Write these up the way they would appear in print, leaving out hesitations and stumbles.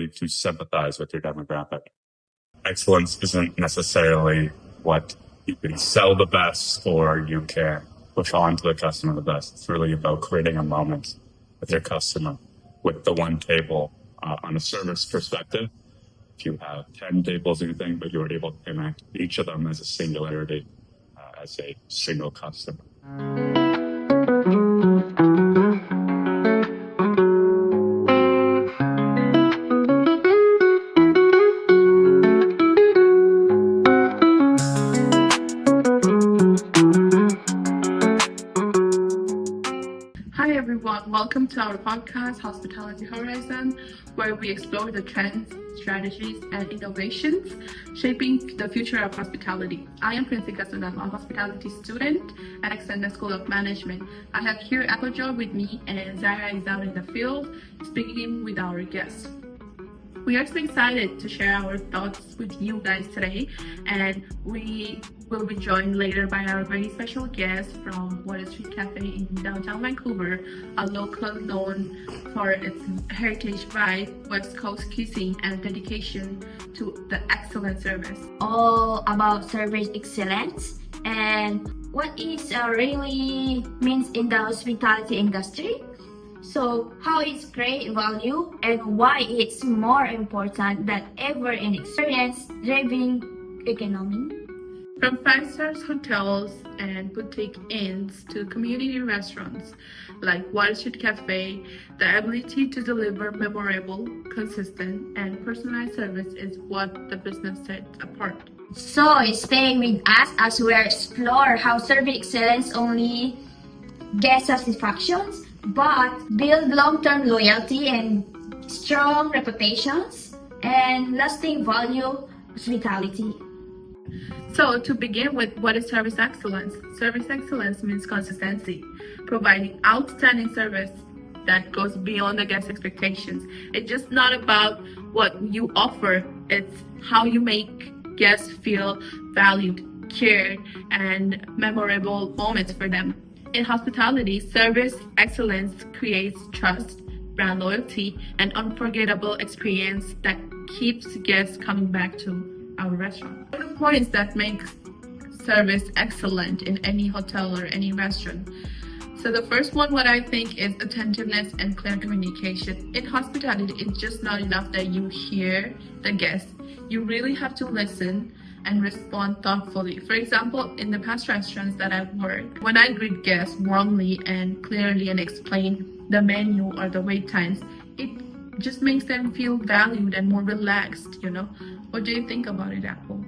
ability to sympathize with your demographic. Excellence isn't necessarily what you can sell the best or you can push on to the customer the best. It's really about creating a moment with your customer with the one table on a service perspective. If you have 10 tables or anything, but you're able to connect each of them as a singularity, as a single customer. Hi everyone, welcome to our podcast, Hospitality Horizon, where we explore the trends, strategies, and innovations shaping the future of hospitality. I am Acsenda, a hospitality student at Acsenda School of Management. I have here Apple with me, and Zara is out in the field speaking with our guests. We are so excited to share our thoughts with you guys today, and we will be joined later by our very special guest from Water Street Cafe in downtown Vancouver, a local known for its heritage vibe, West Coast cuisine, and dedication to the excellent service. All about service excellence and what is really means in the hospitality industry. So how it's great value and why it's more important than ever in experience-driven economy. From 5-star hotels and boutique inns to community restaurants like Water Street Cafe, the ability to deliver memorable, consistent, and personalized service is what the business sets apart. So stay with us as we explore how service excellence only guest satisfactions, but build long-term loyalty and strong reputations and lasting value hospitality. So to begin with, what is service excellence? Service excellence means consistency, providing outstanding service that goes beyond the guest expectations. It's just not about what you offer, it's how you make guests feel valued, cared, and memorable moments for them. In hospitality, service excellence creates trust, brand loyalty, and unforgettable experience that keeps guests coming back to our restaurant. One of the points that makes service excellent in any hotel or any restaurant. So the first one, what I think, is attentiveness and clear communication. In hospitality, it's just not enough that you hear the guest. You really have to listen and respond thoughtfully. For example, in the past restaurants that I've worked, when I greet guests warmly and clearly and explain the menu or the wait times, it just makes them feel valued and more relaxed, you know? What do you think about it, Apple?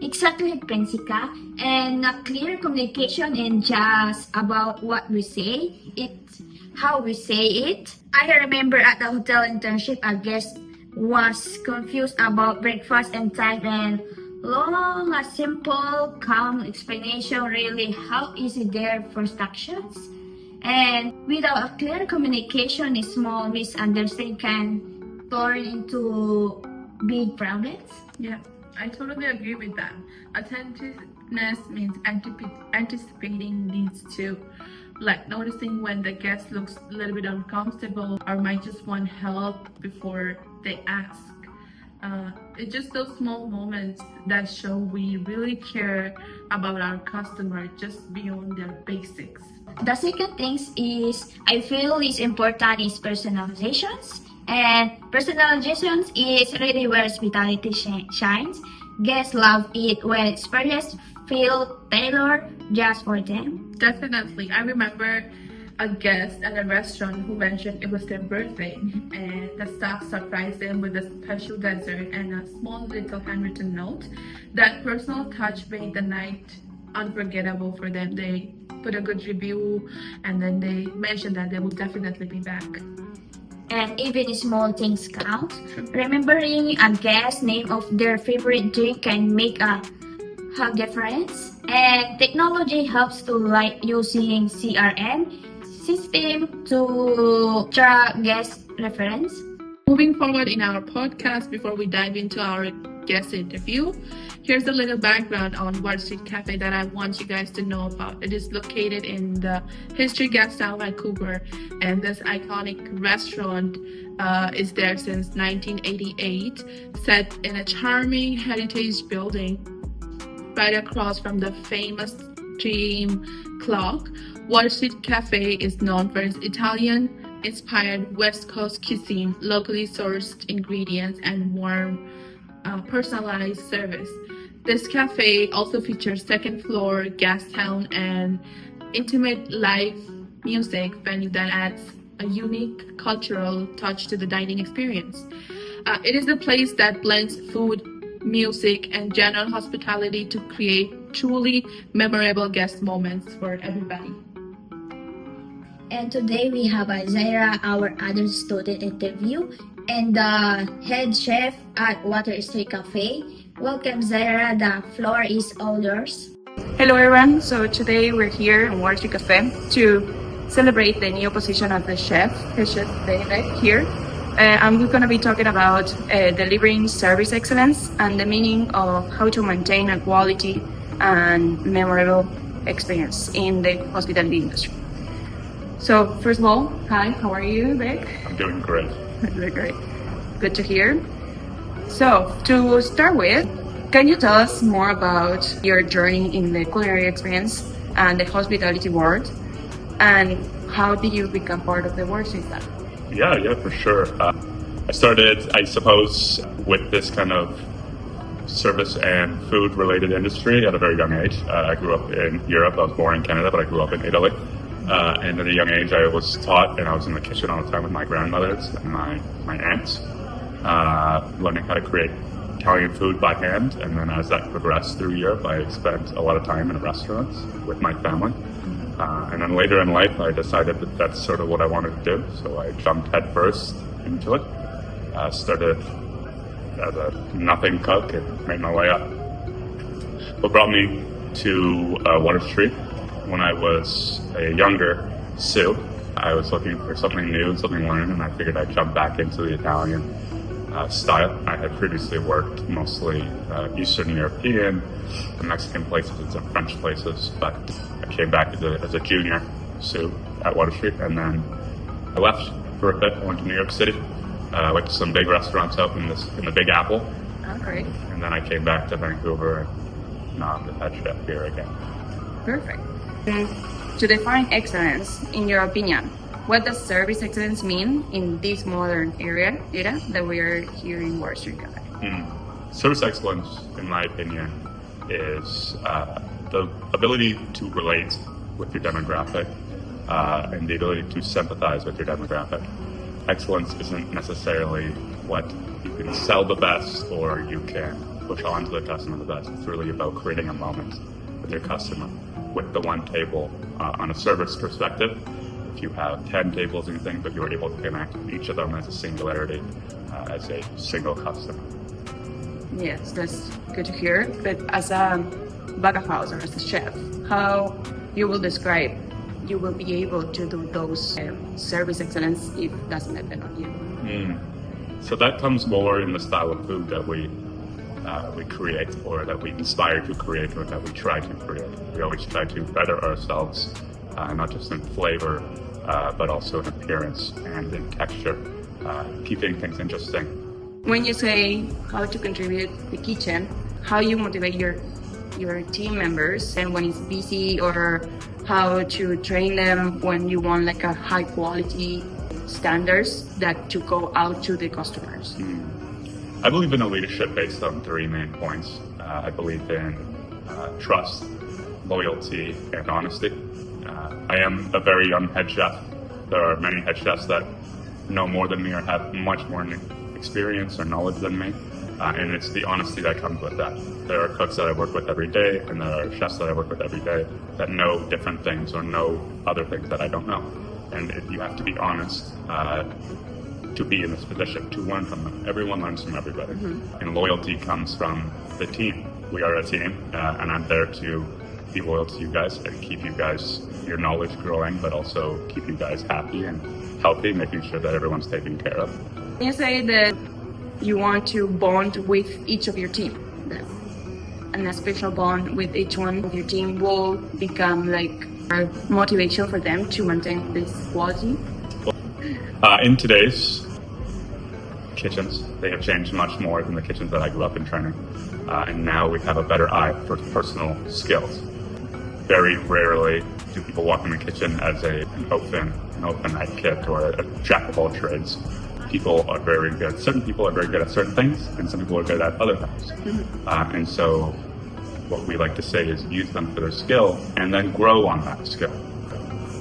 Exactly, Prinsika. And clear communication and just about what we say, it's how we say it. I remember at the hotel internship, a guest was confused about breakfast and time, and long, a simple, calm explanation really helped easy their first actions. And without a clear communication, a small misunderstanding can turn into big problems. Yeah, I totally agree with that. Attentiveness means anticipating needs too. Like noticing when the guest looks a little bit uncomfortable or might just want help before they ask. It's just those small moments that show we really care about our customer just beyond their basics. The second thing is I feel is important is personalizations. And personalizations is really where hospitality shines. Guests love it when experience feel tailored just for them. Definitely. I remember a guest at a restaurant who mentioned it was their birthday, and the staff surprised them with a special dessert and a small little handwritten note. That personal touch made the night unforgettable for them. They put a good review, and then they mentioned that they will definitely be back. And even small things count. Remembering a guest's name of their favorite drink can make a hug difference. And technology helps to, like using CRM system to track guest reference. Moving forward in our podcast, before we dive into our guest interview, here's a little background on Water Street Cafe that I want you guys to know about. It is located in the History Gastown, Vancouver, and this iconic restaurant is there since 1988, set in a charming heritage building right across from the famous Dream Clock. Water Street Cafe is known for its Italian-inspired West Coast cuisine, locally sourced ingredients, and warm, personalized service. This cafe also features second floor, Gastown, and intimate live music venue that adds a unique cultural touch to the dining experience. It is a place that blends food, music, and general hospitality to create truly memorable guest moments for everybody. And today we have Zaira, our other student interview, and the head chef at Water Street Cafe. Welcome, Zaira. The floor is all yours. Hello everyone, so today we're here in Water Street Cafe to celebrate the new position of the chef David here. And we're going to be talking about delivering service excellence and the meaning of how to maintain a quality and memorable experience in the hospitality industry. So first of all, hi, how are you, Vic? I'm doing great. Very great. Good to hear. So to start with, can you tell us more about your journey in the culinary experience and the hospitality world, and how did you become part of the Water Street staff? Yeah, for sure. I started, I suppose, with this kind of service and food related industry at a very young age. I grew up in Europe. I was born in Canada, but I grew up in Italy. And at a young age, I was taught, and I was in the kitchen all the time with my grandmothers and my aunts, learning how to create Italian food by hand. And then as that progressed through Europe, I spent a lot of time in restaurants with my family. And then later in life, I decided that that's sort of what I wanted to do. So I jumped headfirst into it. Started as a nothing cook and made my way up. What brought me to Water Street when I was a younger Sue, I was looking for something new, something to learn, and I figured I'd jump back into the Italian style. I had previously worked mostly Eastern European, Mexican places, and some French places, but I came back as a junior Sue at Water Street, and then I left for a bit. I went to New York City, went to some big restaurants out in the Big Apple. Oh, great. And then I came back to Vancouver, and now I'm the head chef here again. Perfect. To define excellence, in your opinion, what does service excellence mean in this modern era that we are here in Water Street Cafe? Service excellence, in my opinion, is the ability to relate with your demographic and the ability to sympathize with your demographic. Excellence isn't necessarily what you can sell the best or you can push on to the customer the best. It's really about creating a moment with your customer with the one table on a service perspective. If you have 10 tables and things, but you're able to connect with each of them as a singularity, as a single customer. Yes, that's good to hear. But as a back of house or as a chef, how you will describe you will be able to do those service excellence if it doesn't depend on you? So that comes more in the style of food that we create, or that we inspire to create, or that we try to create. We always try to better ourselves, not just in flavor, but also in appearance and in texture, keeping things interesting. When you say how to contribute the kitchen, how you motivate your team members and when it's busy, or how to train them when you want like a high quality standards that to go out to the customers? I believe in a leadership based on three main points. I believe in trust, loyalty, and honesty. I am a very young head chef. There are many head chefs that know more than me or have much more experience or knowledge than me. And it's the honesty that comes with that. There are cooks that I work with every day, and there are chefs that I work with every day that know different things or know other things that I don't know. And if you have to be honest to be in this position, to learn from them. Everyone learns from everybody. And loyalty comes from the team. We are a team, and I'm there to be loyal to you guys and keep you guys, your knowledge growing, but also keep you guys happy and healthy, making sure that everyone's taken care of. You say that you want to bond with each of your team, and a special bond with each one of your team will become like a motivation for them to maintain this quality. In today's kitchens, they have changed much more than the kitchens that I grew up in training. And now we have a better eye for personal skills. Very rarely do people walk in the kitchen as an open-eyed kid or a jack of all trades. People are very good. Certain people are very good at certain things, and some people are good at other things. And so what we like to say is use them for their skill and then grow on that skill.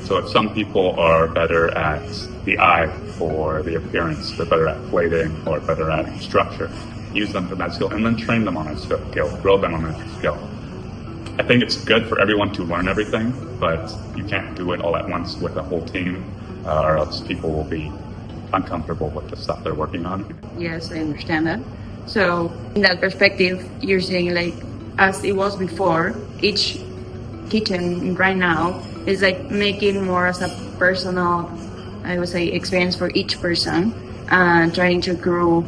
So if some people are better at the eye for the appearance, they're better at plating or better at structure, use them for that skill and then train them on that skill, grow them on that skill. I think it's good for everyone to learn everything, but you can't do it all at once with a whole team, or else people will be uncomfortable with the stuff they're working on. Yes, I understand that. So in that perspective, you're saying like as it was before, each kitchen right now is like making more as a personal, I would say, experience for each person, and trying to grow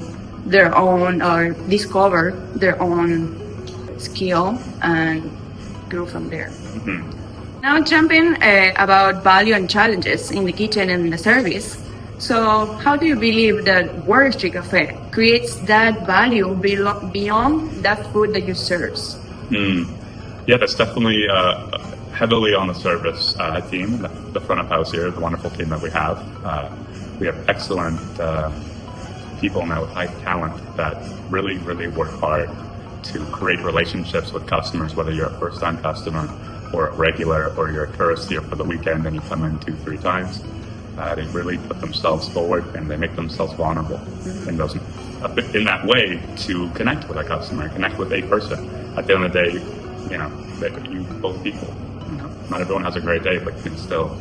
their own or discover their own skill and grow from there. Now jumping about value and challenges in the kitchen and the service. So how do you believe that Water Street Cafe creates that value beyond that food that you serve? Yeah, that's definitely heavily on the service team, the front of house here, the wonderful team that we have. We have excellent people now with high talent that really, really work hard to create relationships with customers, whether you're a first-time customer or a regular, or you're a tourist here for the weekend and you come in 2-3 times. They really put themselves forward and they make themselves vulnerable in that way to connect with a customer, connect with a person. At the end of the day, you both people. Not everyone has a great day, but you can still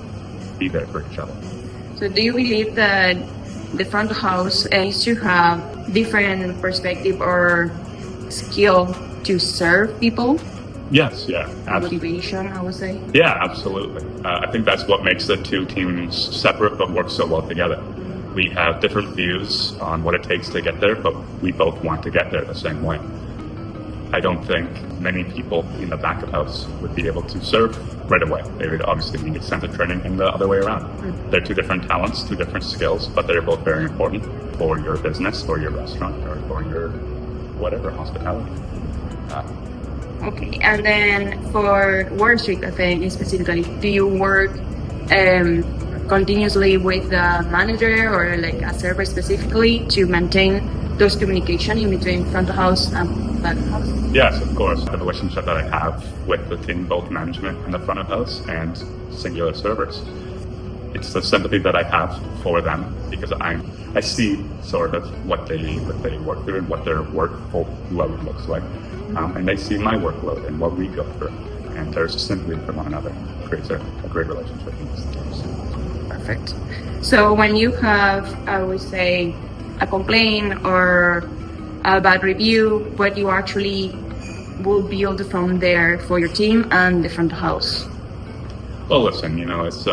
be there for each other. So do you believe that the front of house needs to have different perspective or skill to serve people? Yes, yeah. Motivation, I would say. Yeah, absolutely. I think that's what makes the two teams separate but work so well together. We have different views on what it takes to get there, but we both want to get there the same way. I don't think many people in the back of house would be able to serve right away. They would obviously need extensive training and the other way around. They're two different talents, two different skills, but they're both very important for your business, for your restaurant, or for your whatever, hospitality. Okay, and then for Water Street Cafe specifically, do you work continuously with the manager or like a server specifically to maintain those communication in between front of house and back of house? Yes, of course. The relationship that I have with the team, both management and the front of house and singular servers. It's the sympathy that I have for them because I see sort of what they work through and what their workload looks like. And they see my workload and what we go through. And there's sympathy for one another. It creates a great relationship in these teams. Perfect. So when you have, I would say, a complaint or a bad review, what you actually will build from there for your team and the front of house? Well, listen, it's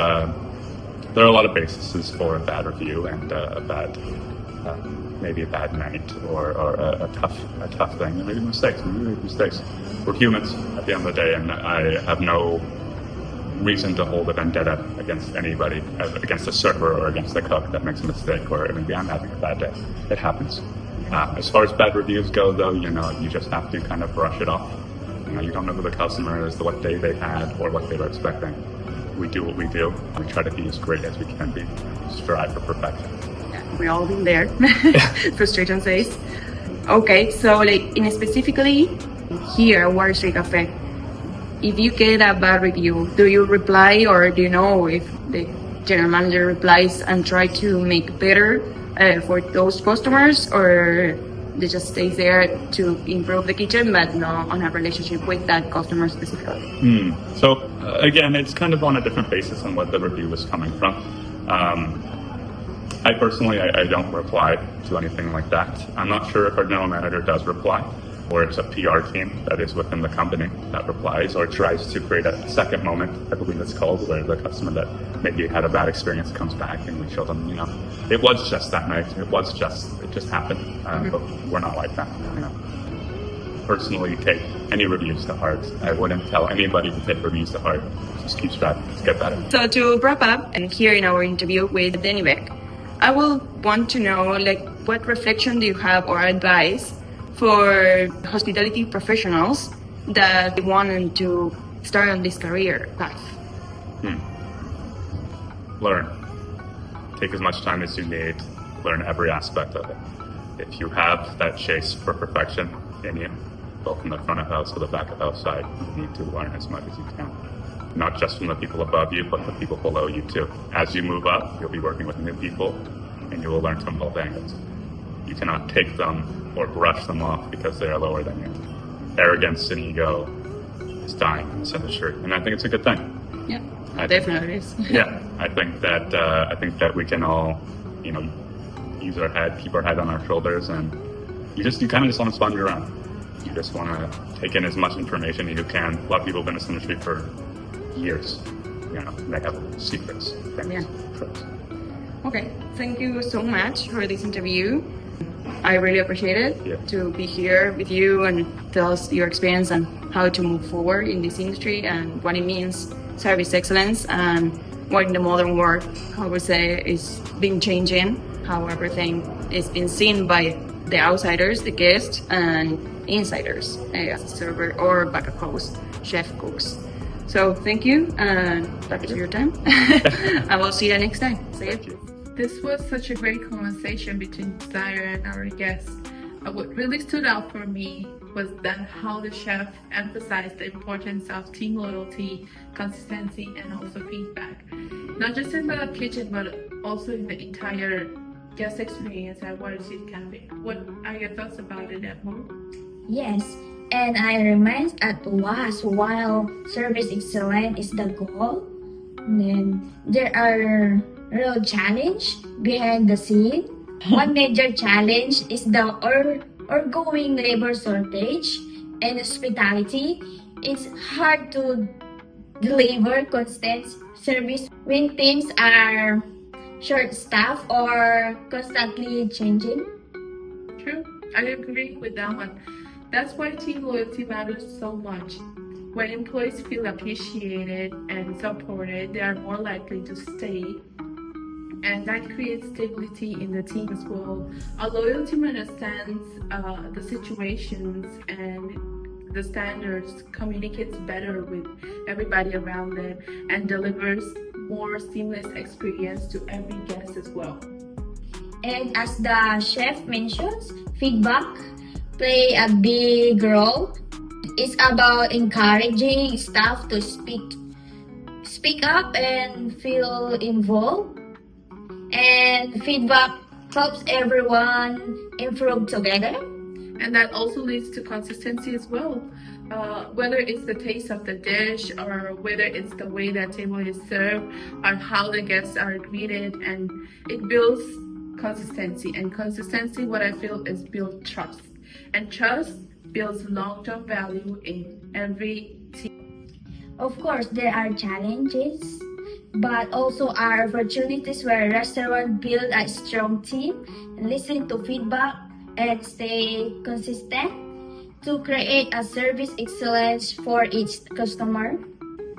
there are a lot of bases for a bad review and maybe a bad night or a tough thing. And maybe mistakes. We make mistakes. We're humans at the end of the day, and I have no reason to hold a vendetta against anybody, against a server or against the cook that makes a mistake, or maybe I'm having a bad day. It happens. As far as bad reviews go, though, you just have to kind of brush it off. You don't know who the customer is, what day they had, or what they were expecting. We do what we do. We try to be as great as we can be. Strive for perfection. Yeah, we all been there. Frustration says. Okay, so specifically here at Water Street Cafe, if you get a bad review, do you reply, or do you know if the general manager replies and try to make better for those customers, or they just stay there to improve the kitchen but not on a relationship with that customer specifically? So again, it's kind of on a different basis on what the review is coming from. I personally, I don't reply to anything like that. I'm not sure if our general manager does reply, or it's a PR team that is within the company that replies or tries to create a second moment, I believe it's called, where the customer that maybe had a bad experience comes back and we show them, it was just that night. It just happened. But we're not like that. Personally, take any reviews to heart. I wouldn't tell anybody to take reviews to heart. Just keep striving to get better. So to wrap up, and here in our interview with Danny Beck, I will want to know, what reflection do you have or advice for hospitality professionals that want to start on this career path? Learn. Take as much time as you need. Learn every aspect of it. If you have that chase for perfection in you, both from the front of house or the back of house side, you need to learn as much as you can. Not just from the people above you, but the people below you too. As you move up, you'll be working with new people, and you will learn from both angles. You cannot take them or brush them off because they are lower than you. Arrogance and ego is dying in this industry, and I think it's a good thing. Yeah, definitely is. Yeah, I think that we can all, use our head, keep our head on our shoulders, and you kind of just want to sponge around. You just want to take in as much information as you can. A lot of people have been in this industry for years. They have secrets. Yeah. Okay, thank you so much for this interview. I really appreciate it to be here with you and tell us your experience and how to move forward in this industry and what it means, service excellence, and what in the modern world, I would say, is been changing, how everything is being seen by the outsiders, the guests, and insiders, as a server or back of house, chef, cooks. So thank you, and back to your time. I will see you next time. Thank you. This was such a great conversation between Zaire and our guests. What really stood out for me was that how the chef emphasized the importance of team loyalty, consistency, and also feedback. Not just in the kitchen, but also in the entire guest experience at Waterseed Cafe. What are your thoughts about it, Emma? Yes, and I remind at last, while service excellence is the goal, then there are real challenge behind the scene. One major challenge is the ongoing labor shortage and hospitality. It's hard to deliver constant service when teams are short-staffed or constantly changing. True, I agree with that one. That's why team loyalty matters so much. When employees feel appreciated and supported, they are more likely to stay, and that creates stability in the team as well. A loyal team understands the situations and the standards, communicates better with everybody around them, and delivers more seamless experience to every guest as well. And as the chef mentions, feedback play a big role. It's about encouraging staff to speak up and feel involved. And feedback helps everyone improve together. And that also leads to consistency as well. Whether it's the taste of the dish, or whether it's the way that table is served, or how the guests are greeted, and it builds consistency. And consistency, what I feel, is build trust. And trust builds long-term value in every team. Of course, there are challenges, but also are opportunities where restaurants build a strong team, listen to feedback, and stay consistent to create a service excellence for each customer.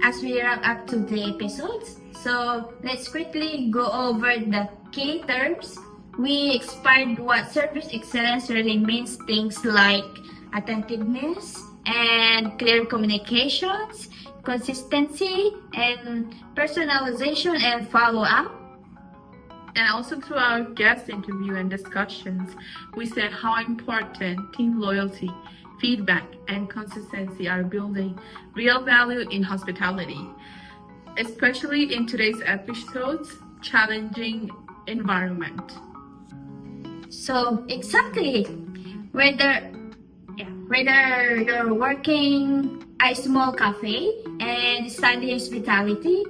As we wrap up today's episodes, so let's quickly go over the key terms. We explained what service excellence really means, things like attentiveness and clear communications, consistency and personalization and follow-up. And also through our guest interview and discussions, we said how important team loyalty, feedback, and consistency are building real value in hospitality, especially in today's episode's challenging environment. So exactly, whether you're working a small cafe and study hospitality,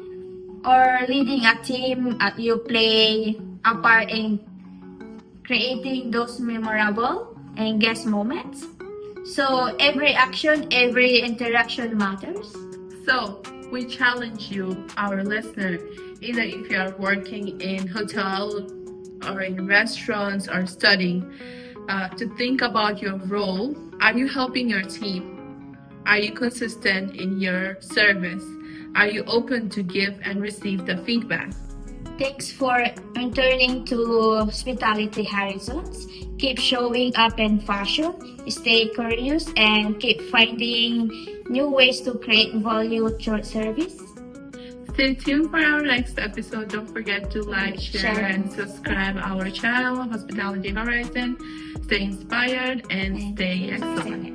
or leading a team, you play a part in creating those memorable and guest moments. So every action, every interaction matters. So we challenge you, our listener, either if you are working in hotel or in restaurants or studying, to think about your role. Are you helping your team? Are you consistent in your service? Are you open to give and receive the feedback? Thanks for returning to Hospitality Horizons. Keep showing up in fashion, stay curious, and keep finding new ways to create value through service. Stay tuned for our next episode. Don't forget to like, share, and subscribe our channel, Hospitality Horizon. Stay inspired and stay excellent.